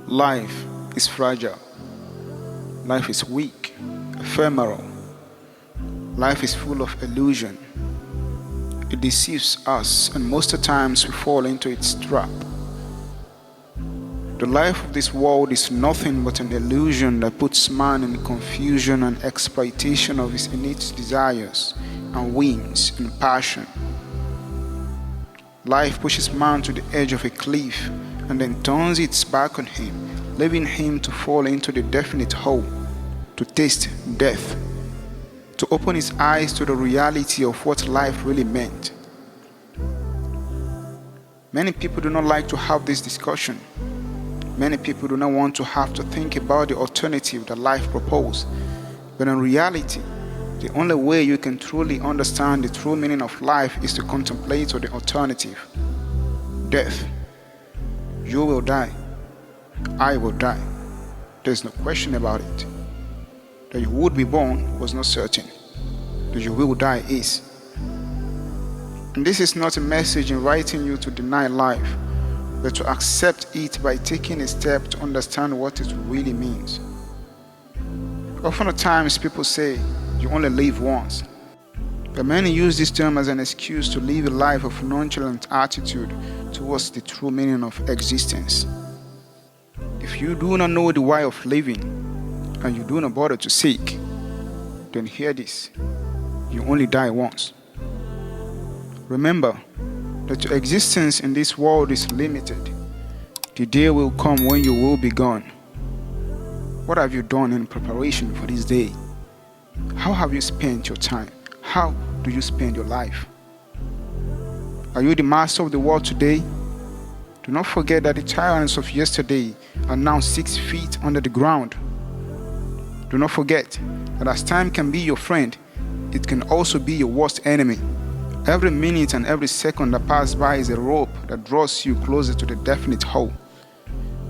Life is fragile. Life is weak, ephemeral. Life is full of illusion. It deceives us, and most of the times we fall into its trap. The life of this world is nothing but an illusion that puts man in confusion and exploitation of his innate desires and whims and passion. Life pushes man to the edge of a cliff and then turns its back on him, leaving him to fall into the definite hole, to taste death, to open his eyes to the reality of what life really meant. Many people do not like to have this discussion. Many people do not want to have to think about the alternative that life proposed. But in reality, the only way you can truly understand the true meaning of life is to contemplate on the alternative. Death. You will die. I will die. There's no question about it. That you would be born was not certain. That you will die is. And this is not a message inviting you to deny life, but to accept it by taking a step to understand what it really means. Oftentimes people say, you only live once. But many use this term as an excuse to live a life of nonchalant attitude towards the true meaning of existence. If you do not know the why of living, and you do not bother to seek, then hear this: you only die once. Remember that your existence in this world is limited. The day will come when you will be gone. What have you done in preparation for this day? How have you spent your time? How do you spend your life? Are you the master of the world today? Do not forget that the tyrants of yesterday are now 6 feet under the ground. Do not forget that as time can be your friend, it can also be your worst enemy. Every minute and every second that passes by is a rope that draws you closer to the definite hole.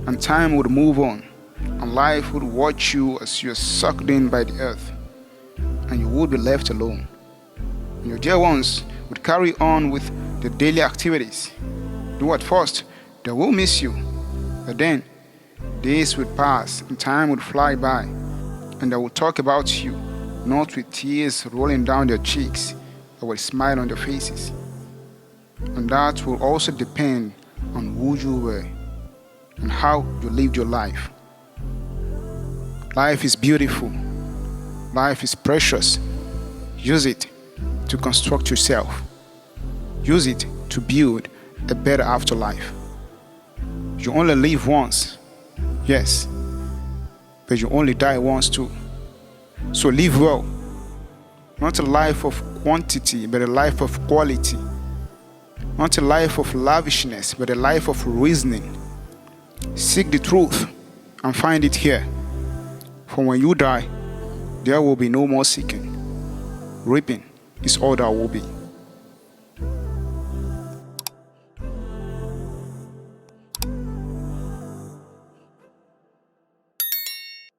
And time would move on, and life would watch you as you are sucked in by the earth, and you would be left alone. And your dear ones would carry on with their daily activities. Do at first, they will miss you, but then days would pass and time would fly by, and they will talk about you, not with tears rolling down their cheeks, but with a smile on their faces. And that will also depend on who you were and how you lived your life. Life is beautiful. Life is precious. Use it to construct yourself. Use it to build a better afterlife. You only live once, yes, but you only die once too. So live well. Not a life of quantity, but a life of quality. Not a life of lavishness, but a life of reasoning. Seek the truth and find it here. For when you die, there will be no more seeking. Reaping is all that will be.